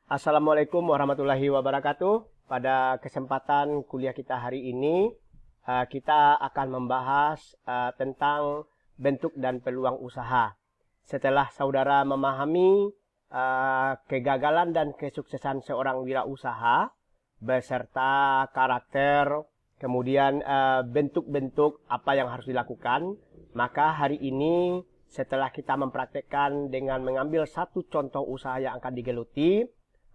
Assalamualaikum warahmatullahi wabarakatuh. Pada kesempatan kuliah kita hari ini, kita akan membahas tentang bentuk dan peluang usaha. Setelah saudara memahami kegagalan dan kesuksesan seorang wirausaha, beserta karakter, kemudian bentuk-bentuk apa yang harus dilakukan, maka hari ini setelah kita mempraktekkan dengan mengambil satu contoh usaha yang akan digeluti,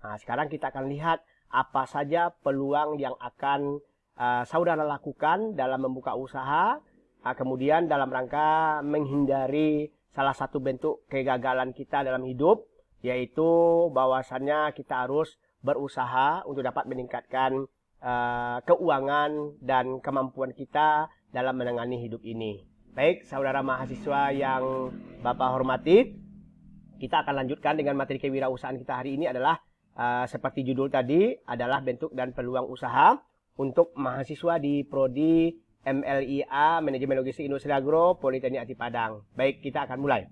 sekarang kita akan lihat apa saja peluang yang akan saudara lakukan dalam membuka usaha, kemudian dalam rangka menghindari salah satu bentuk kegagalan kita dalam hidup, yaitu bahwasannya kita harus berusaha untuk dapat meningkatkan keuangan dan kemampuan kita dalam menangani hidup ini. Baik, saudara mahasiswa yang Bapak hormati, kita akan lanjutkan dengan materi kewirausahaan kita hari ini adalah seperti judul tadi, adalah bentuk dan peluang usaha untuk mahasiswa di Prodi MLIA Manajemen Logistik Industri Agro Politeknik Ati Padang. Baik, kita akan mulai.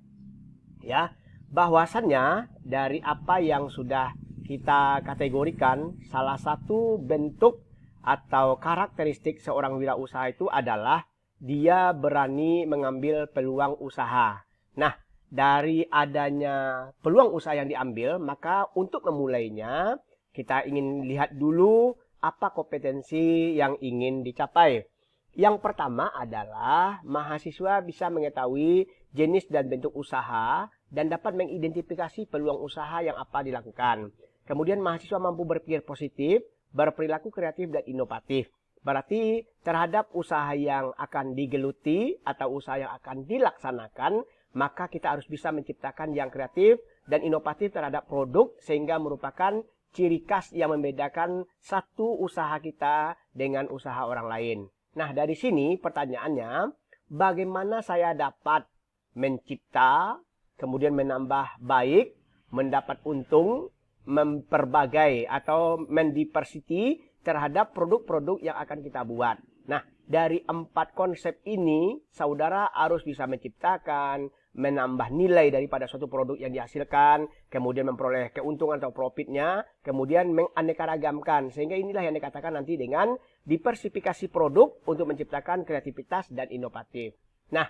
Ya, bahwasannya dari apa yang sudah kita kategorikan, salah satu bentuk atau karakteristik seorang wirausaha itu adalah dia berani mengambil peluang usaha. Nah, dari adanya peluang usaha yang diambil, maka untuk memulainya kita ingin lihat dulu apa kompetensi yang ingin dicapai. Yang pertama adalah mahasiswa bisa mengetahui jenis dan bentuk usaha dan dapat mengidentifikasi peluang usaha yang apa dilakukan. Kemudian mahasiswa mampu berpikir positif, berperilaku kreatif dan inovatif. Berarti terhadap usaha yang akan digeluti atau usaha yang akan dilaksanakan, maka kita harus bisa menciptakan yang kreatif dan inovatif terhadap produk sehingga merupakan ciri khas yang membedakan satu usaha kita dengan usaha orang lain. Nah, dari sini pertanyaannya, bagaimana saya dapat mencipta, kemudian menambah baik, mendapat untung, memperbagai atau mendiversity terhadap produk-produk yang akan kita buat. Nah, dari 4 konsep ini, saudara harus bisa menciptakan, menambah nilai daripada suatu produk yang dihasilkan, kemudian memperoleh keuntungan atau profitnya, kemudian menganeka-ragamkan. Sehingga inilah yang dikatakan nanti dengan diversifikasi produk untuk menciptakan kreativitas dan inovatif. Nah,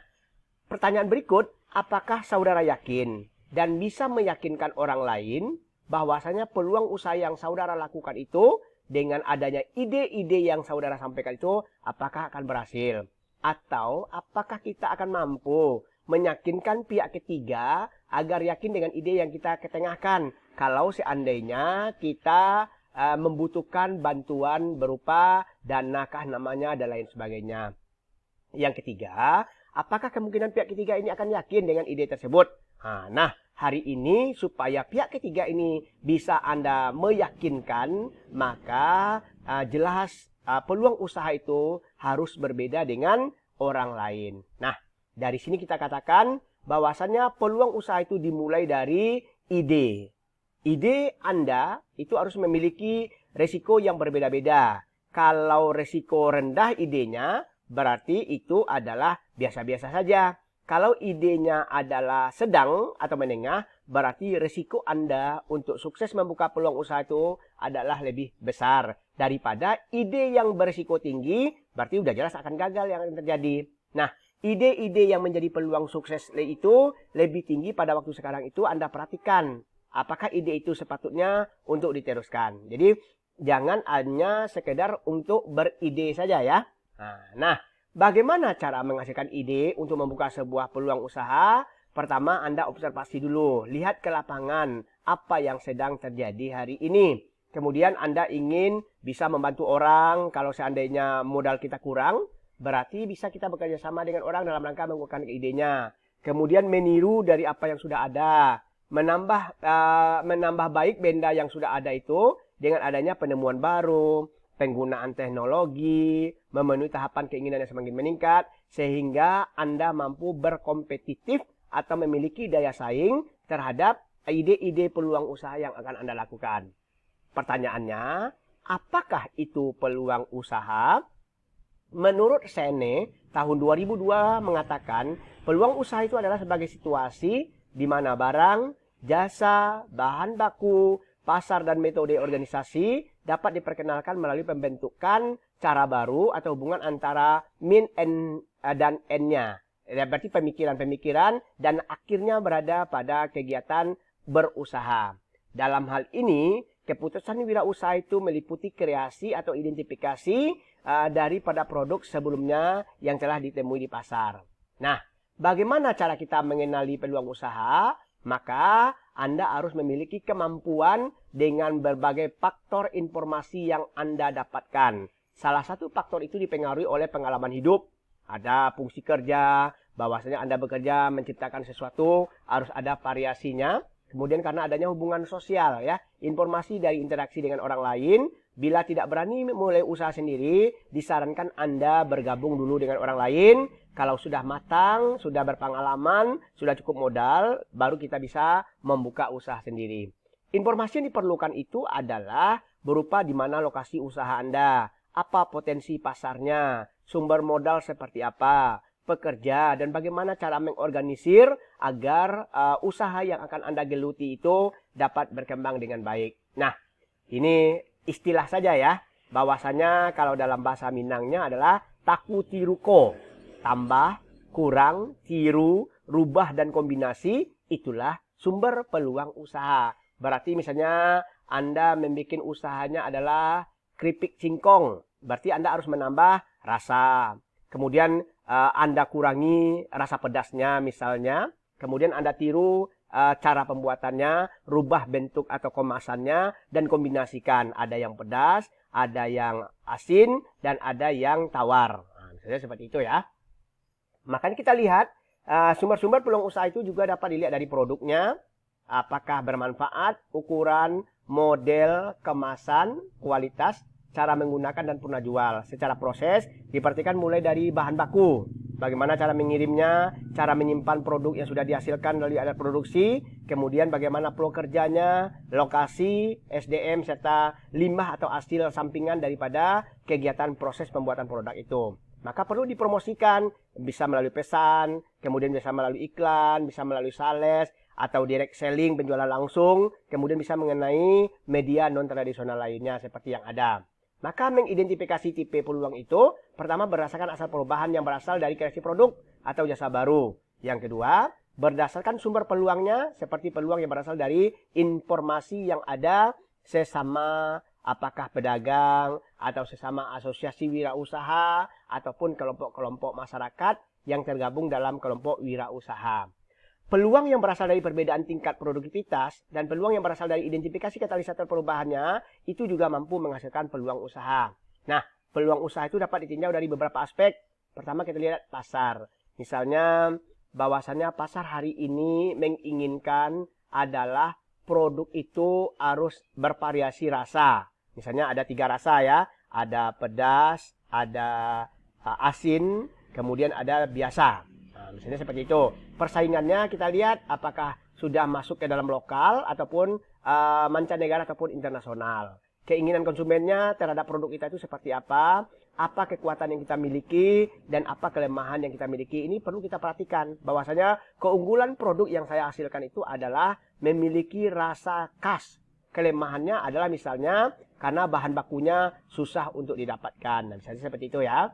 pertanyaan berikut, apakah saudara yakin dan bisa meyakinkan orang lain bahwasanya peluang usaha yang saudara lakukan itu dengan adanya ide-ide yang saudara sampaikan itu apakah akan berhasil? Atau apakah kita akan mampu meyakinkan pihak ketiga agar yakin dengan ide yang kita ketengahkan kalau seandainya kita membutuhkan bantuan berupa dana kah namanya dan lain sebagainya. Yang ketiga, apakah kemungkinan pihak ketiga ini akan yakin dengan ide tersebut? Nah, hari ini supaya pihak ketiga ini bisa Anda meyakinkan, maka jelas peluang usaha itu harus berbeda dengan orang lain. Nah, dari sini kita katakan bahwasannya peluang usaha itu dimulai dari ide. Ide Anda itu harus memiliki resiko yang berbeda-beda. Kalau resiko rendah idenya, berarti itu adalah biasa-biasa saja. Kalau idenya adalah sedang atau menengah, berarti risiko Anda untuk sukses membuka peluang usaha itu adalah lebih besar daripada ide yang berisiko tinggi, berarti udah jelas akan gagal yang terjadi. Nah, ide-ide yang menjadi peluang sukses itu lebih tinggi pada waktu sekarang itu Anda perhatikan. Apakah ide itu sepatutnya untuk diteruskan. Jadi, jangan hanya sekedar untuk beride saja ya. Nah, bagaimana cara menghasilkan ide untuk membuka sebuah peluang usaha? Pertama, Anda observasi dulu. Lihat ke lapangan apa yang sedang terjadi hari ini. Kemudian Anda ingin bisa membantu orang kalau seandainya modal kita kurang. Berarti bisa kita bekerja sama dengan orang dalam rangka menggunakan idenya. Kemudian meniru dari apa yang sudah ada. Menambah baik benda yang sudah ada itu dengan adanya penemuan baru, penggunaan teknologi, memenuhi tahapan keinginan yang semakin meningkat, sehingga Anda mampu berkompetitif atau memiliki daya saing terhadap ide-ide peluang usaha yang akan Anda lakukan. Pertanyaannya, apakah itu peluang usaha? Menurut Sene, tahun 2002 mengatakan, peluang usaha itu adalah sebagai situasi di mana barang, jasa, bahan baku, pasar dan metode organisasi dapat diperkenalkan melalui pembentukan cara baru atau hubungan antara min dan n-nya. Berarti pemikiran-pemikiran dan akhirnya berada pada kegiatan berusaha. Dalam hal ini, keputusan wirausaha itu meliputi kreasi atau identifikasi daripada produk sebelumnya yang telah ditemui di pasar. Nah, bagaimana cara kita mengenali peluang usaha? Maka Anda harus memiliki kemampuan dengan berbagai faktor informasi yang Anda dapatkan. Salah satu faktor itu dipengaruhi oleh pengalaman hidup. Ada fungsi kerja, bahwasanya Anda bekerja menciptakan sesuatu, harus ada variasinya. Kemudian karena adanya hubungan sosial, ya, informasi dari interaksi dengan orang lain. Bila tidak berani mulai usaha sendiri, disarankan Anda bergabung dulu dengan orang lain. Kalau sudah matang, sudah berpengalaman, sudah cukup modal, baru kita bisa membuka usaha sendiri. Informasi yang diperlukan itu adalah berupa di mana lokasi usaha Anda, apa potensi pasarnya, sumber modal seperti apa, pekerja, dan bagaimana cara mengorganisir agar usaha yang akan Anda geluti itu dapat berkembang dengan baik. Nah, ini istilah saja ya, bahwasanya kalau dalam bahasa Minangnya adalah taku tiruko, tambah, kurang, tiru, rubah, dan kombinasi, itulah sumber peluang usaha. Berarti misalnya Anda membuat usahanya adalah keripik singkong, berarti Anda harus menambah rasa. Kemudian Anda kurangi rasa pedasnya misalnya. Kemudian Anda tiru cara pembuatannya, rubah bentuk atau kemasannya, dan kombinasikan. Ada yang pedas, ada yang asin, dan ada yang tawar. Nah, misalnya seperti itu ya. Makanya kita lihat sumber-sumber peluang usaha itu juga dapat dilihat dari produknya. Apakah bermanfaat, ukuran, model, kemasan, kualitas, cara menggunakan, dan purna jual. Secara proses diperhatikan mulai dari bahan baku, bagaimana cara mengirimnya, cara menyimpan produk yang sudah dihasilkan melalui alat produksi, kemudian bagaimana flow kerjanya, lokasi, SDM, serta limbah atau hasil sampingan daripada kegiatan proses pembuatan produk itu. Maka perlu dipromosikan, bisa melalui pesan, kemudian bisa melalui iklan, bisa melalui sales, atau direct selling, penjualan langsung, kemudian bisa mengenai media non-tradisional lainnya seperti yang ada. Maka mengidentifikasi tipe peluang itu, pertama berdasarkan asal perubahan yang berasal dari kreasi produk atau jasa baru. Yang kedua, berdasarkan sumber peluangnya, seperti peluang yang berasal dari informasi yang ada sesama apakah pedagang, atau sesama asosiasi wirausaha, ataupun kelompok-kelompok masyarakat yang tergabung dalam kelompok wirausaha. Peluang yang berasal dari perbedaan tingkat produktivitas dan peluang yang berasal dari identifikasi katalisator perubahannya itu juga mampu menghasilkan peluang usaha. Nah, peluang usaha itu dapat ditinjau dari beberapa aspek. Pertama kita lihat pasar. Misalnya bahwasannya pasar hari ini menginginkan adalah produk itu harus bervariasi rasa. Misalnya ada 3 rasa ya, ada pedas, ada asin, kemudian ada biasa. Misalnya seperti itu. Persaingannya kita lihat apakah sudah masuk ke dalam lokal ataupun mancanegara ataupun internasional. Keinginan konsumennya terhadap produk kita itu seperti apa kekuatan yang kita miliki, dan apa kelemahan yang kita miliki. Ini perlu kita perhatikan bahwasanya keunggulan produk yang saya hasilkan itu adalah memiliki rasa khas. Kelemahannya adalah misalnya karena bahan bakunya susah untuk didapatkan. Nah, misalnya seperti itu ya.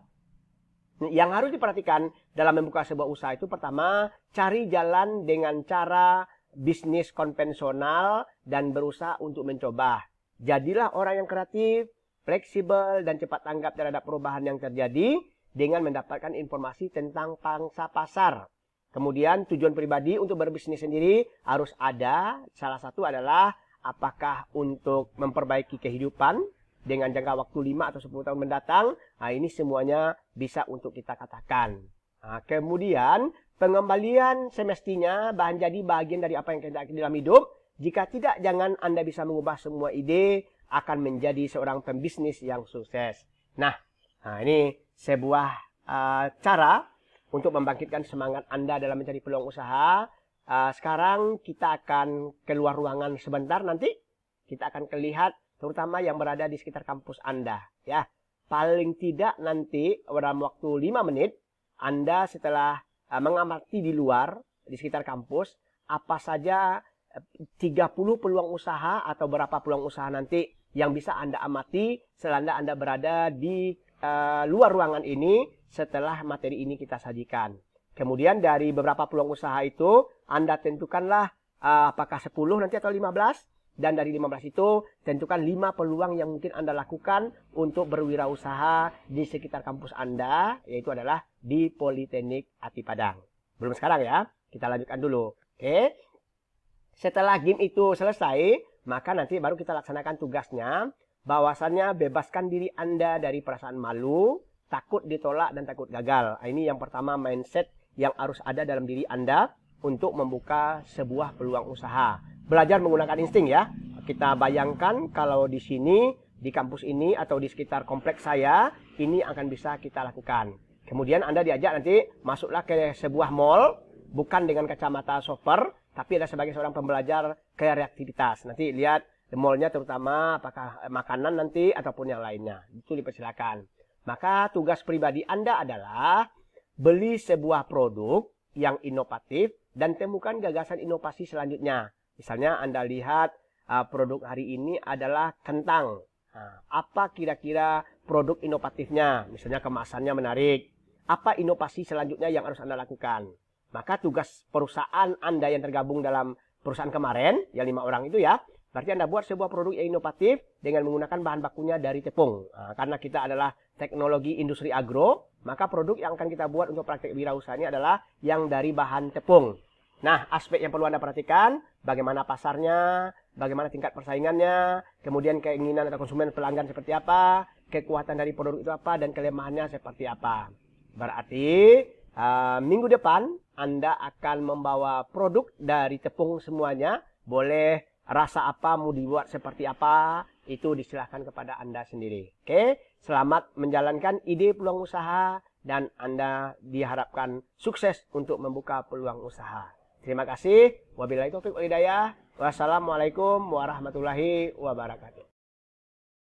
Yang harus diperhatikan dalam membuka sebuah usaha itu pertama, cari jalan dengan cara bisnis konvensional dan berusaha untuk mencoba. Jadilah orang yang kreatif, fleksibel, dan cepat tanggap terhadap perubahan yang terjadi dengan mendapatkan informasi tentang pangsa pasar. Kemudian tujuan pribadi untuk berbisnis sendiri harus ada. Salah satu adalah apakah untuk memperbaiki kehidupan dengan jangka waktu 5 atau 10 tahun mendatang. Nah, ini semuanya bisa untuk kita katakan. Nah, kemudian pengembalian semestinya bahan jadi bagian dari apa yang kita dalam hidup. Jika tidak, jangan Anda bisa mengubah semua ide akan menjadi seorang pembisnis yang sukses. Nah ini sebuah cara untuk membangkitkan semangat Anda dalam mencari peluang usaha. Sekarang kita akan keluar ruangan sebentar, nanti kita akan lihat terutama yang berada di sekitar kampus Anda ya. Paling tidak nanti dalam waktu 5 menit Anda setelah mengamati di luar di sekitar kampus apa saja 30 peluang usaha atau berapa peluang usaha nanti yang bisa Anda amati selama Anda berada di luar ruangan ini setelah materi ini kita sajikan. Kemudian dari beberapa peluang usaha itu Anda tentukanlah apakah 10 nanti atau 15. Dan dari 15 itu tentukan 5 peluang yang mungkin Anda lakukan untuk berwirausaha di sekitar kampus Anda, yaitu adalah di Politeknik Ati Padang. Belum sekarang ya, kita lanjutkan dulu. Oke. Setelah game itu selesai, maka nanti baru kita laksanakan tugasnya, bahwasannya bebaskan diri Anda dari perasaan malu, takut ditolak dan takut gagal. Ini yang pertama, mindset yang harus ada dalam diri Anda untuk membuka sebuah peluang usaha. Belajar menggunakan insting ya. Kita bayangkan kalau di sini, di kampus ini atau di sekitar kompleks saya, ini akan bisa kita lakukan. Kemudian Anda diajak nanti masuklah ke sebuah mall, bukan dengan kacamata shopper, tapi ada sebagai seorang pembelajar kreativitas. Nanti lihat mallnya terutama apakah makanan nanti ataupun yang lainnya. Itu dipersilakan. Maka tugas pribadi Anda adalah beli sebuah produk yang inovatif dan temukan gagasan inovasi selanjutnya. Misalnya Anda lihat produk hari ini adalah kentang. Apa kira-kira produk inovatifnya? Misalnya kemasannya menarik. Apa inovasi selanjutnya yang harus Anda lakukan? Maka tugas perusahaan Anda yang tergabung dalam perusahaan kemarin, yang 5 orang itu ya, berarti Anda buat sebuah produk yang inovatif dengan menggunakan bahan bakunya dari tepung. Karena kita adalah teknologi industri agro, maka produk yang akan kita buat untuk praktek wirausaha ini adalah yang dari bahan tepung. Nah, aspek yang perlu Anda perhatikan, bagaimana pasarnya, bagaimana tingkat persaingannya, kemudian keinginan atau konsumen pelanggan seperti apa, kekuatan dari produk itu apa, dan kelemahannya seperti apa. Berarti, minggu depan Anda akan membawa produk dari tepung semuanya, boleh rasa apa, mau dibuat seperti apa, itu disilahkan kepada Anda sendiri. Oke, selamat menjalankan ide peluang usaha, dan Anda diharapkan sukses untuk membuka peluang usaha. Terima kasih. Wabillahi taufiq wal hidayah. Wassalamualaikum warahmatullahi wabarakatuh.